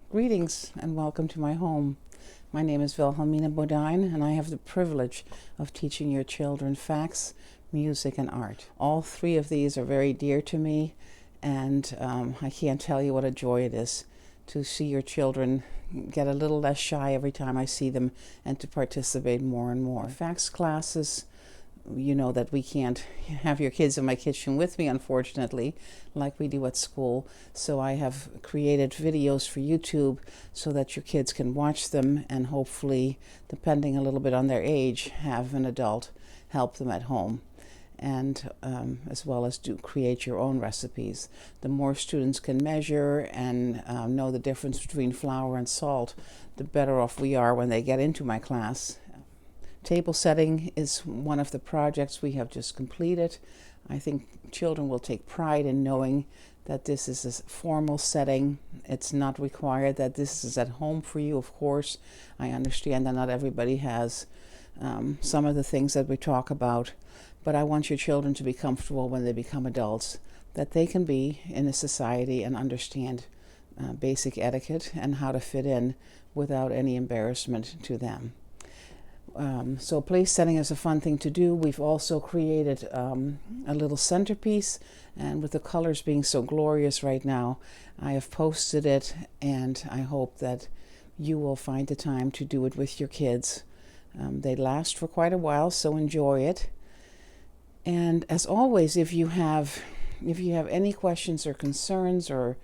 Greetings and welcome to my home. My name is Wilhelmina Bodine, and I have the privilege of teaching your children facts, music, and art. All three of these are very dear to me, and I can't tell you what a joy it is to see your children get a little less shy every time I see them and to participate more and more. Facts classes, you know that we can't have your kids in my kitchen with me, unfortunately, like we do at school. So I have created videos for YouTube so that your kids can watch them and hopefully, depending a little bit on their age, have an adult help them at home. And as well as create your own recipes. The more students can measure and know the difference between flour and salt, the better off we are when they get into my class. Table setting is one of the projects we have just completed. I think children will take pride in knowing that this is a formal setting. It's not required that this is at home for you, of course. I understand that not everybody has some of the things that we talk about, but I want your children to be comfortable when they become adults, that they can be in a society and understand basic etiquette and how to fit in without any embarrassment to them. So place setting is a fun thing to do. We've also created a little centerpiece, and with the colors being so glorious right now, I have posted it, and I hope that you will find the time to do it with your kids. They last for quite a while, so enjoy it. And as always, if you have any questions or concerns or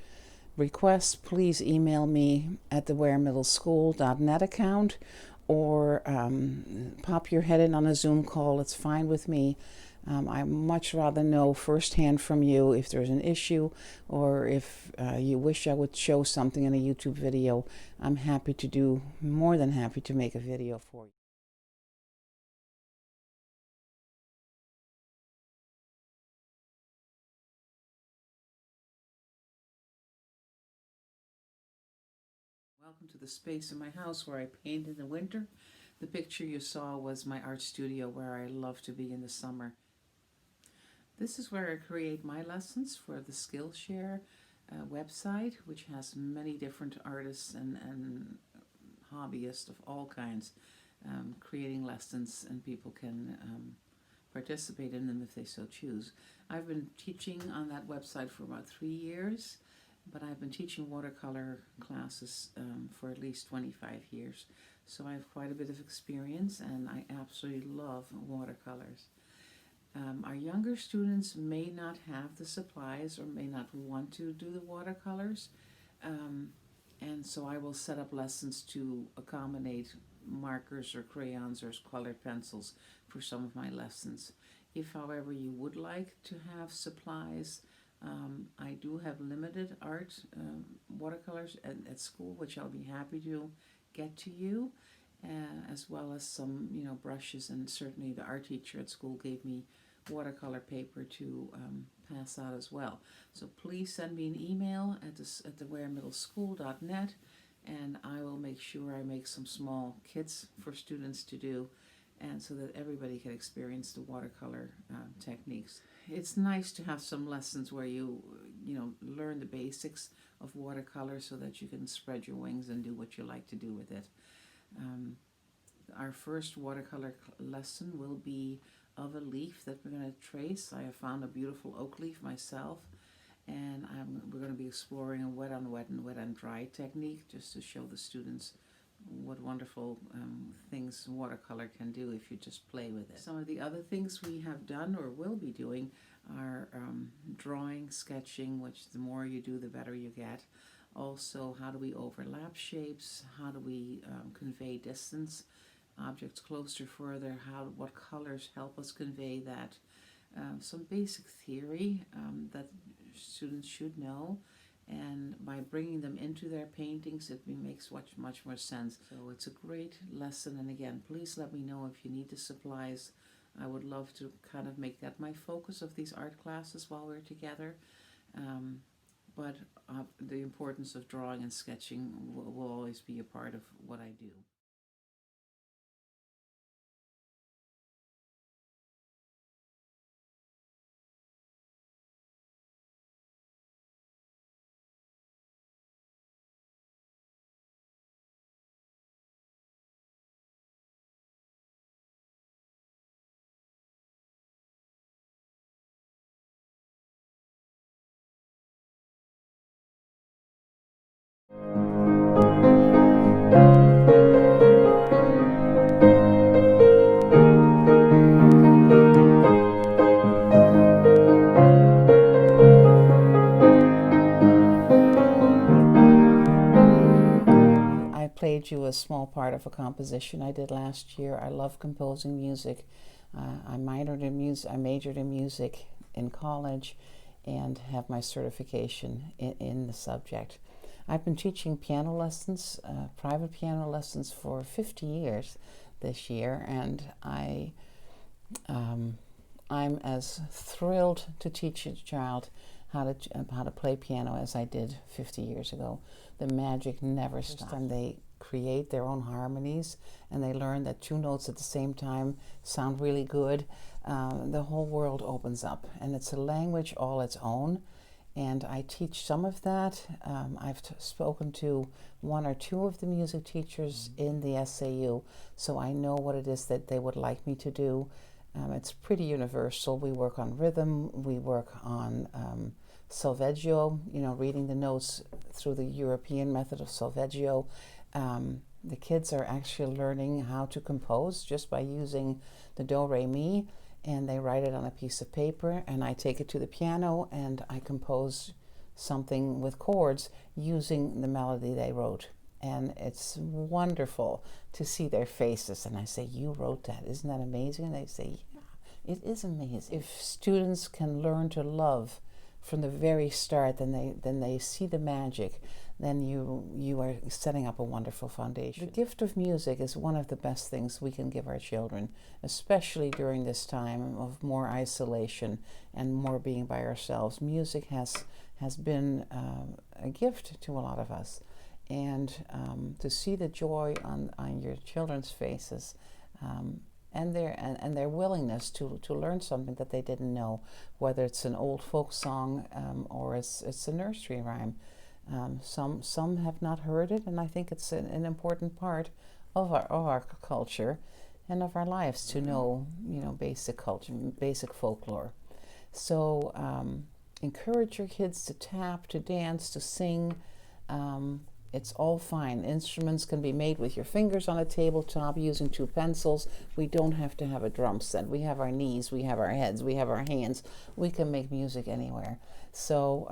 requests, please email me at the waremiddleschool.net account, or pop your head in on a Zoom call. It's fine with me. I much rather know firsthand from you if there's an issue, or if you wish I would show something in a YouTube video. I'm more than happy to make a video for you. Welcome to the space in my house where I paint in the winter. The picture you saw was my art studio where I love to be in the summer. This is where I create my lessons for the Skillshare website, which has many different artists and hobbyists of all kinds creating lessons, and people can participate in them if they so choose. I've been teaching on that website for about 3 years, but I've been teaching watercolor classes for at least 25 years. So I have quite a bit of experience, and I absolutely love watercolors. Our younger students may not have the supplies or may not want to do the watercolors, and so I will set up lessons to accommodate markers or crayons or colored pencils for some of my lessons. If, however, you would like to have supplies, I do have limited art watercolors at school, which I'll be happy to get to you, as well as some, brushes, and certainly the art teacher at school gave me watercolor paper to pass out as well. So please send me an email at thewaremiddleschool.net, and I will make sure I make some small kits for students to do, and so that everybody can experience the watercolor techniques. It's nice to have some lessons where you learn the basics of watercolor so that you can spread your wings and do what you like to do with it. Our first watercolor lesson will be of a leaf that we're going to trace. I have found a beautiful oak leaf myself, and we're going to be exploring a wet on wet and wet on dry technique, just to show the students what wonderful things watercolor can do if you just play with it. Some of the other things we have done or will be doing are drawing, sketching, which the more you do, the better you get. Also, how do we overlap shapes? How do we convey distance? Objects closer, further, what colors help us convey that. Some basic theory that students should know, and by bringing them into their paintings, it makes much more sense. So it's a great lesson, and again, please let me know if you need the supplies. I would love to kind of make that my focus of these art classes while we're together. But the importance of drawing and sketching will always be a part of what I do. played you a small part of a composition I did last year. I love composing music. I majored in music in college and have my certification in the subject. I've been teaching piano lessons, private piano lessons for 50 years this year, and I'm as thrilled to teach a child how to play piano as I did 50 years ago. The magic never stops. And they create their own harmonies, and they learn that two notes at the same time sound really good. The whole world opens up, and it's a language all its own. And I teach some of that. I've spoken to one or two of the music teachers in the SAU, so I know what it is that they would like me to do. It's pretty universal. We work on rhythm, we work on solfeggio, reading the notes through the European method of solfeggio. The kids are actually learning how to compose just by using the do, re, mi, and they write it on a piece of paper, and I take it to the piano and I compose something with chords using the melody they wrote. And it's wonderful to see their faces, and I say, "You wrote that, isn't that amazing?" And they say, "Yeah, it is amazing." If students can learn to love from the very start, then they see the magic, then you are setting up a wonderful foundation. The gift of music is one of the best things we can give our children, especially during this time of more isolation and more being by ourselves. Music has been a gift to a lot of us, and to see the joy on your children's faces, and their willingness to learn something that they didn't know, whether it's an old folk song or it's a nursery rhyme. Some have not heard it, and I think it's an important part of our culture and of our lives to know basic culture, basic folklore. So encourage your kids to tap, to dance, to sing. It's all fine. Instruments can be made with your fingers on a tabletop using 2 pencils. We don't have to have a drum set. We have our knees, we have our heads, we have our hands. We can make music anywhere. So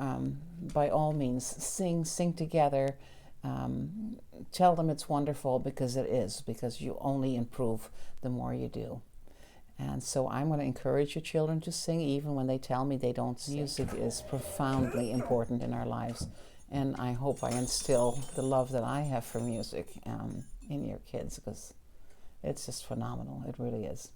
by all means, sing together. Tell them it's wonderful, because it is, because you only improve the more you do. And so I'm going to encourage your children to sing even when they tell me they don't sing. Music is profoundly important in our lives. And I hope I instill the love that I have for music in your kids, because it's just phenomenal. It really is.